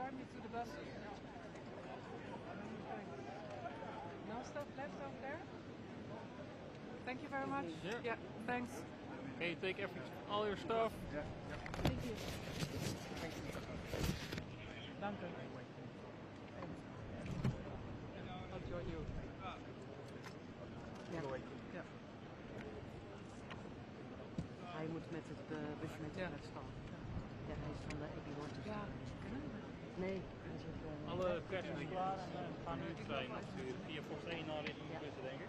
drive me to the bus. No stuff left over there? Thank you very much. Yeah. Yeah, thanks. Can you take all your stuff? Yeah. Thank you. Dank u. I'll join you. Ja. Ja. Hij moet met het busje met het staan. Ja, hij is van de Abbey Road. Ja. Nee, hij zit... Alle persingen gaan nu het trein afsturen. Via Fox 1 naar richting de bussen, denk ik.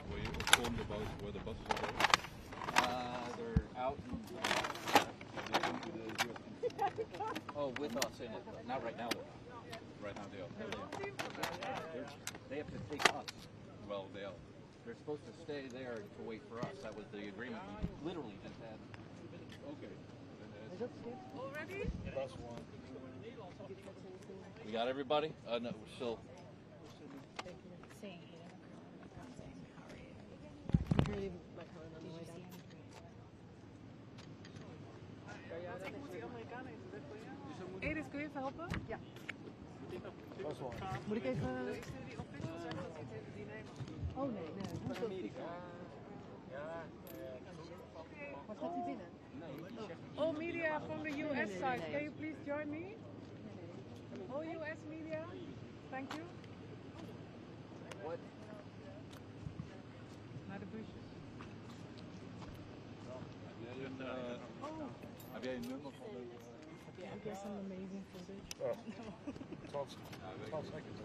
Were you informed about where the buses are going? They're out oh, with us in it. Not right now. Right now they are. They have to take us. Well, they are. They're supposed to stay there to wait for us. That was the agreement we literally just had. Okay. Already? Bus one. We got everybody? No, we're still. Edith, kun je even helpen? Ja. Bus one. Moet ik even... Is er die official zijn dat ze het even die nemen? Oh nee, nee. Hoezo? Wat gaat hij binnen? All media from the US side, can you please join me? All US media, thank you. What? Naar de busjes. Heb jij een nummer van de... Yeah, I guess some amazing footage. Oh, 12 seconds.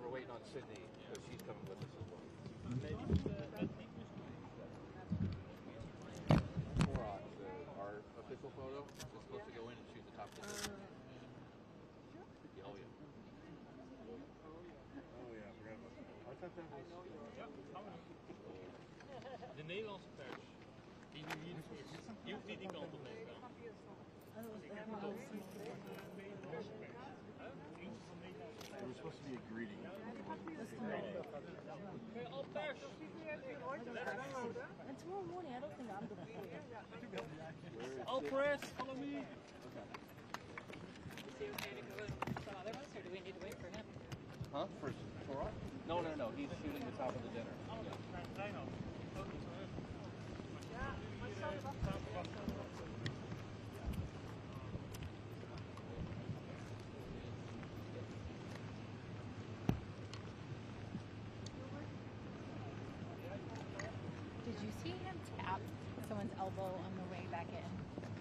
We're waiting on Sydney because she's coming with us as well. For our official photo, it's supposed to go in and shoot the top of the building. Oh yeah. De Nederlandse pers, die nu hier is, die hoeft niet die kant op mee te gaan. We're supposed to be a greeting. All pers! And tomorrow morning, I don't think I'm going to be here. All press, follow me! Is he okay to go in some other ones, or do we need to wait for him? Huh? For us? No. He's shooting the top of the dinner. Did you see him tap someone's elbow on the way back in?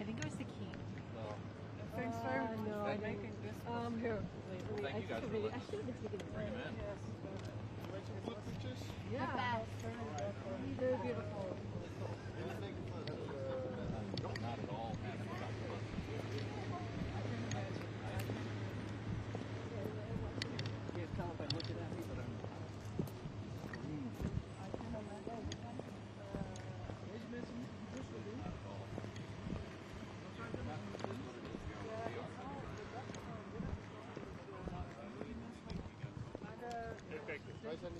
I think it was the key. No. Thanks very much no, for making this. Here. Wait, Thank you guys for I listening. should have been taking a Bring him in. Yeah. Very beautiful. Not at all. Can't tell if I'm looking at me, but I'm... Wij zijn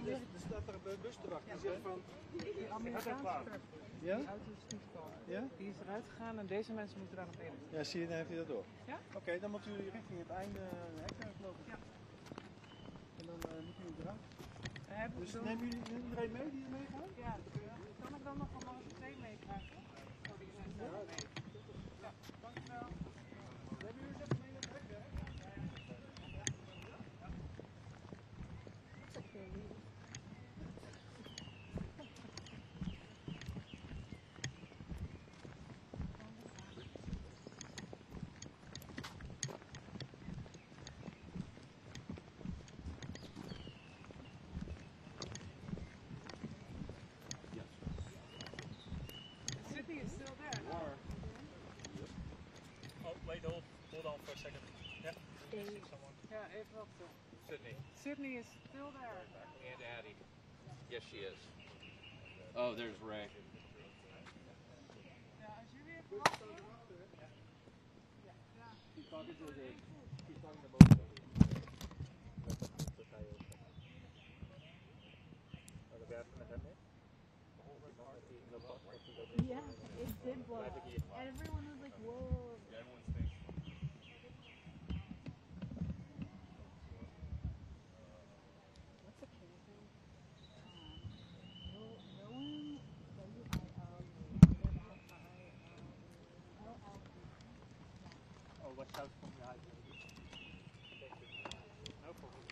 niet er staat er een bus te wachten. Die zegt van... Die Amerikaanse pers, Ja? die auto is niet gekomen. Ja? Die is eruit gegaan en deze mensen moeten daar nog in. Ja, zie je, dan heeft hij dat door. Ja? Oké, dan moeten jullie richting het einde hek lopen. Ja. En dan moeten jullie eruit. Dus Dus nemen jullie iedereen mee die er mee gaat? ja, kan ik dan nog van onze 2 meekrijgen? Voor die zijn zelf mee. Ja, dankjewel. Nemen jullie even mee naar het hek, hè? Sydney is still there. Oh, wait, hold on for a second. Yeah, someone. Ja, even wachten. Sydney. Sydney is still there. And Addie. Yes, she is. Oh, there's Ray. Ja, als jullie even wachten. Yeah, it did blow up. Everyone was like, whoa. What's the King's name? Rowan, W-I-L-L-L-L. Oh, watch out from the eyes. No problem.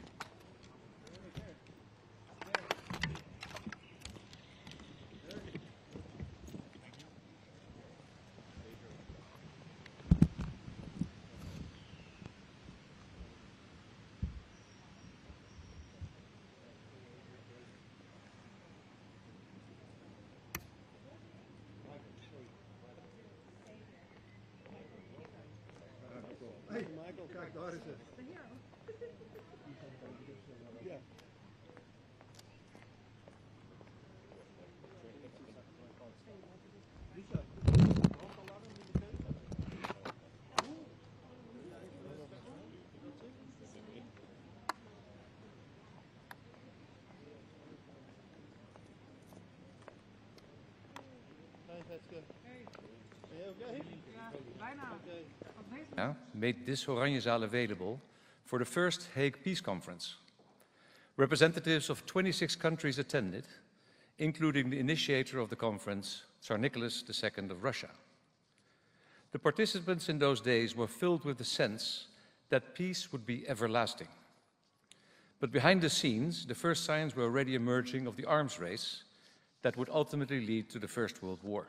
Hey Michael, kijk daar is het. Ja. Lisa, brandalarm in de keuken? Hey Vetske. Ben je oké? Ja, bijna. Oké. Made this Oranjezaal available for the first Hague Peace Conference. Representatives of 26 countries attended, including the initiator of the conference, Tsar Nicholas II of Russia. The participants in those days were filled with the sense that peace would be everlasting. But behind the scenes, the first signs were already emerging of the arms race that would ultimately lead to the First World War.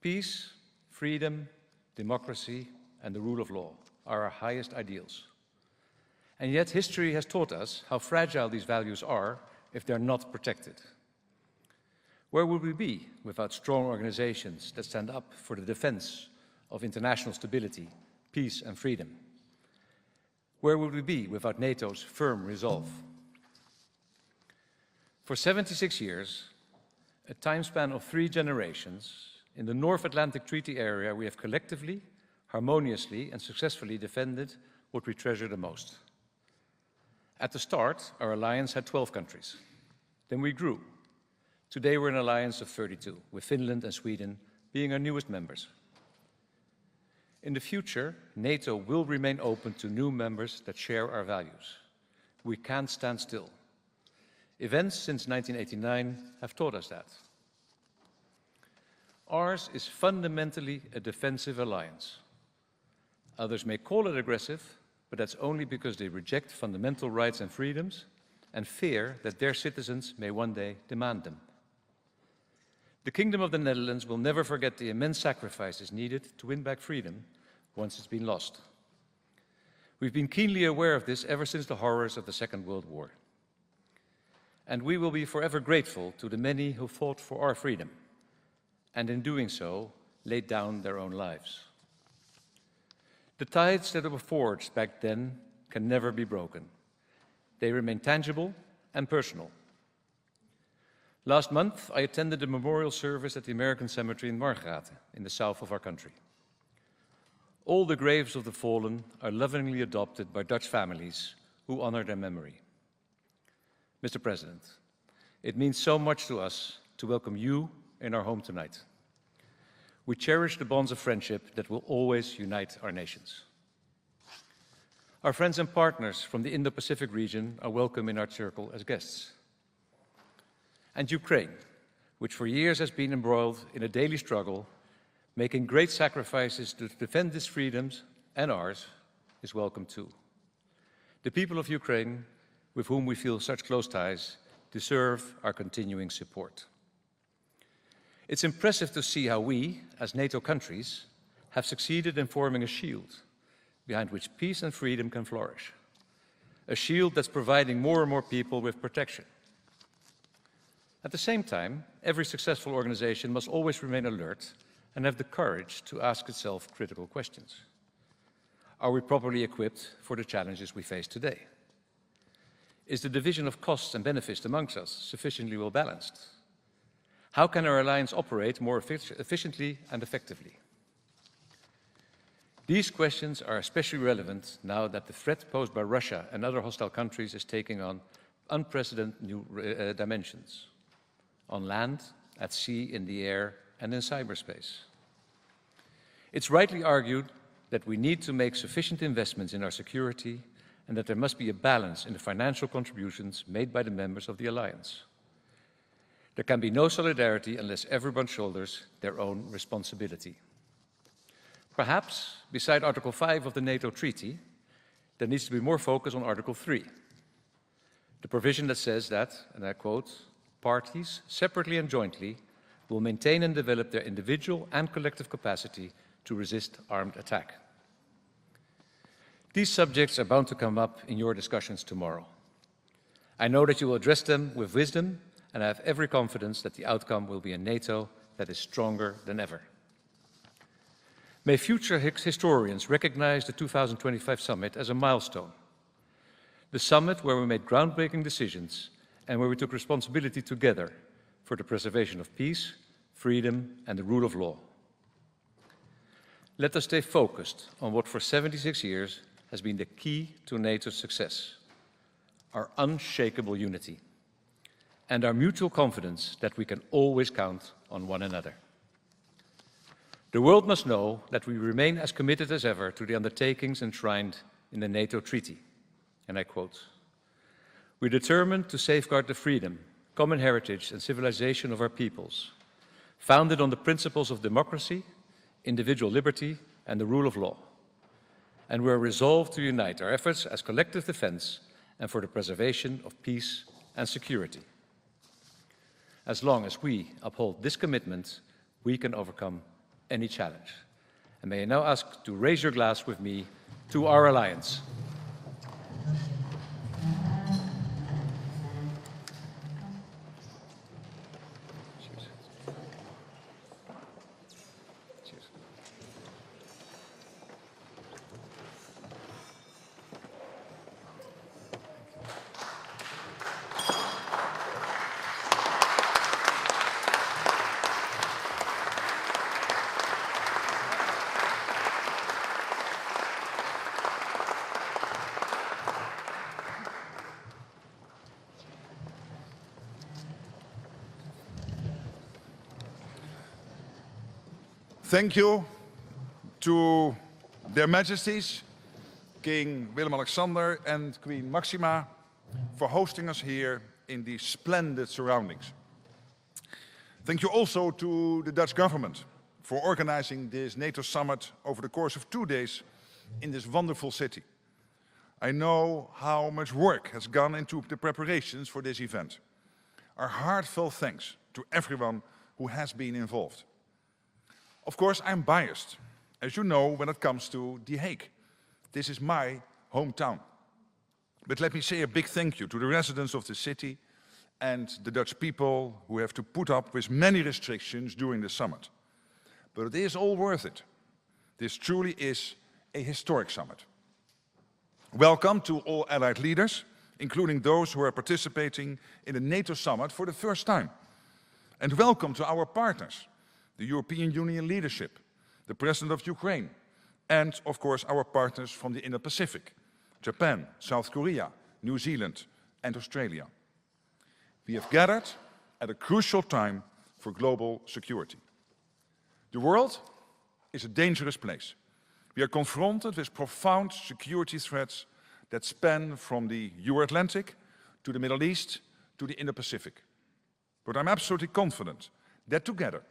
Peace, freedom, democracy, and the rule of law are our highest ideals. And yet history has taught us how fragile these values are if they're not protected. Where would we be without strong organizations that stand up for the defense of international stability, peace and freedom? Where would we be without NATO's firm resolve? For 76 years, a time span of 3 generations, in the North Atlantic Treaty Area, we have collectively, harmoniously, and successfully defended what we treasure the most. At the start, our alliance had 12 countries. Then we grew. Today we're an alliance of 32, with Finland and Sweden being our newest members. In the future, NATO will remain open to new members that share our values. We can't stand still. Events since 1989 have taught us that. Ours is fundamentally a defensive alliance. Others may call it aggressive, but that's only because they reject fundamental rights and freedoms and fear that their citizens may one day demand them. The Kingdom of the Netherlands will never forget the immense sacrifices needed to win back freedom once it's been lost. We've been keenly aware of this ever since the horrors of the Second World War. And we will be forever grateful to the many who fought for our freedom, and in doing so, laid down their own lives. The ties that were forged back then can never be broken. They remain tangible and personal. Last month, I attended a memorial service at the American Cemetery in Margraten, in the south of our country. All the graves of the fallen are lovingly adopted by Dutch families who honor their memory. Mr. President, it means so much to us to welcome you in our home tonight. We cherish the bonds of friendship that will always unite our nations. Our friends and partners from the Indo-Pacific region are welcome in our circle as guests. And Ukraine, which for years has been embroiled in a daily struggle, making great sacrifices to defend its freedoms and ours, is welcome too. The people of Ukraine, with whom we feel such close ties, deserve our continuing support. It's impressive to see how we, as NATO countries, have succeeded in forming a shield behind which peace and freedom can flourish. A shield that's providing more and more people with protection. At the same time, every successful organization must always remain alert and have the courage to ask itself critical questions. Are we properly equipped for the challenges we face today? Is the division of costs and benefits amongst us sufficiently well balanced? How can our alliance operate more efficiently and effectively? These questions are especially relevant now that the threat posed by Russia and other hostile countries is taking on unprecedented new dimensions, on land, at sea, in the air, and in cyberspace. It's rightly argued that we need to make sufficient investments in our security and that there must be a balance in the financial contributions made by the members of the alliance. There can be no solidarity unless everyone shoulders their own responsibility. Perhaps, beside Article 5 of the NATO Treaty, there needs to be more focus on Article 3, the provision that says that, and I quote, parties, separately and jointly, will maintain and develop their individual and collective capacity to resist armed attack. These subjects are bound to come up in your discussions tomorrow. I know that you will address them with wisdom, and I have every confidence that the outcome will be a NATO that is stronger than ever. May future historians recognize the 2025 summit as a milestone. The summit where we made groundbreaking decisions and where we took responsibility together for the preservation of peace, freedom, and the rule of law. Let us stay focused on what for 76 years has been the key to NATO's success, our unshakable unity, and our mutual confidence that we can always count on one another. The world must know that we remain as committed as ever to the undertakings enshrined in the NATO Treaty. And I quote, "We're determined to safeguard the freedom, common heritage and civilization of our peoples, founded on the principles of democracy, individual liberty and the rule of law. And we're resolved to unite our efforts as collective defense and for the preservation of peace and security. As long as we uphold this commitment, we can overcome any challenge." And may I now ask to raise your glass with me to our alliance. Cheers. Cheers. Thank you to their Majesties, King Willem-Alexander and Queen Maxima, for hosting us here in these splendid surroundings. Thank you also to the Dutch government for organizing this NATO summit over the course of 2 days in this wonderful city. I know how much work has gone into the preparations for this event. Our heartfelt thanks to everyone who has been involved. Of course, I'm biased, as you know, when it comes to The Hague. This is my hometown. But let me say a big thank you to the residents of the city and the Dutch people who have to put up with many restrictions during the summit. But it is all worth it. This truly is a historic summit. Welcome to all allied leaders, including those who are participating in the NATO summit for the first time. And welcome to our partners, the European Union leadership, the President of Ukraine, and of course our partners from the Indo-Pacific, Japan, South Korea, New Zealand, and Australia. We have gathered at a crucial time for global security. The world is a dangerous place. We are confronted with profound security threats that span from the Euro-Atlantic to the Middle East to the Indo-Pacific. But I'm absolutely confident that together,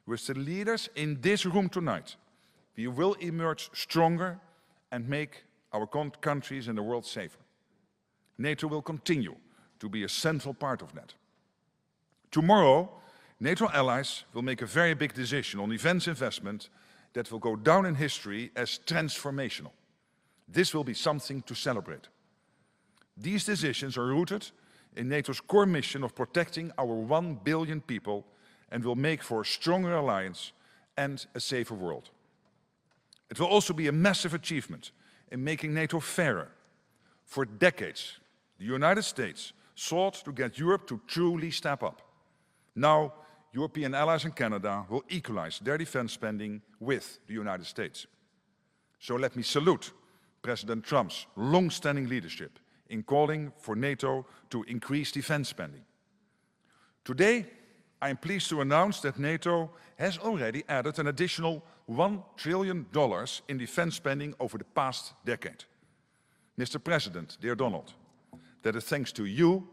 with the leaders in this room tonight, we will emerge stronger and make our countries and the world safer. NATO will continue to be a central part of that. Tomorrow, NATO allies will make a very big decision on defense investment that will go down in history as transformational. This will be something to celebrate. These decisions are rooted in NATO's core mission of protecting our 1 billion people and will make for a stronger alliance and a safer world. It will also be a massive achievement in making NATO fairer. For decades, the United States sought to get Europe to truly step up. Now, European allies and Canada will equalize their defense spending with the United States. So let me salute President Trump's long-standing leadership in calling for NATO to increase defense spending. Today, I am pleased to announce that NATO has already added an additional $1 trillion in defense spending over the past decade. Mr. President, dear Donald, that is thanks to you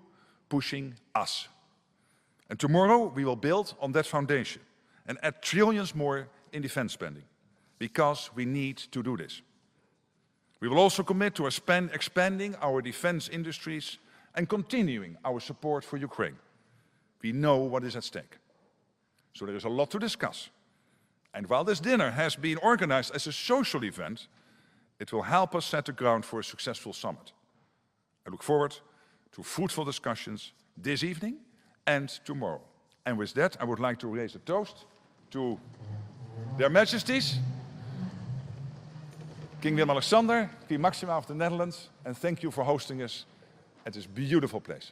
pushing us. And tomorrow we will build on that foundation and add trillions more in defense spending, because we need to do this. We will also commit to expanding our defense industries and continuing our support for Ukraine. We know what is at stake. So there is a lot to discuss. And while this dinner has been organized as a social event, it will help us set the ground for a successful summit. I look forward to fruitful discussions this evening and tomorrow. And with that, I would like to raise a toast to Their Majesties, King Willem-Alexander, Queen Maxima of the Netherlands, and thank you for hosting us at this beautiful place.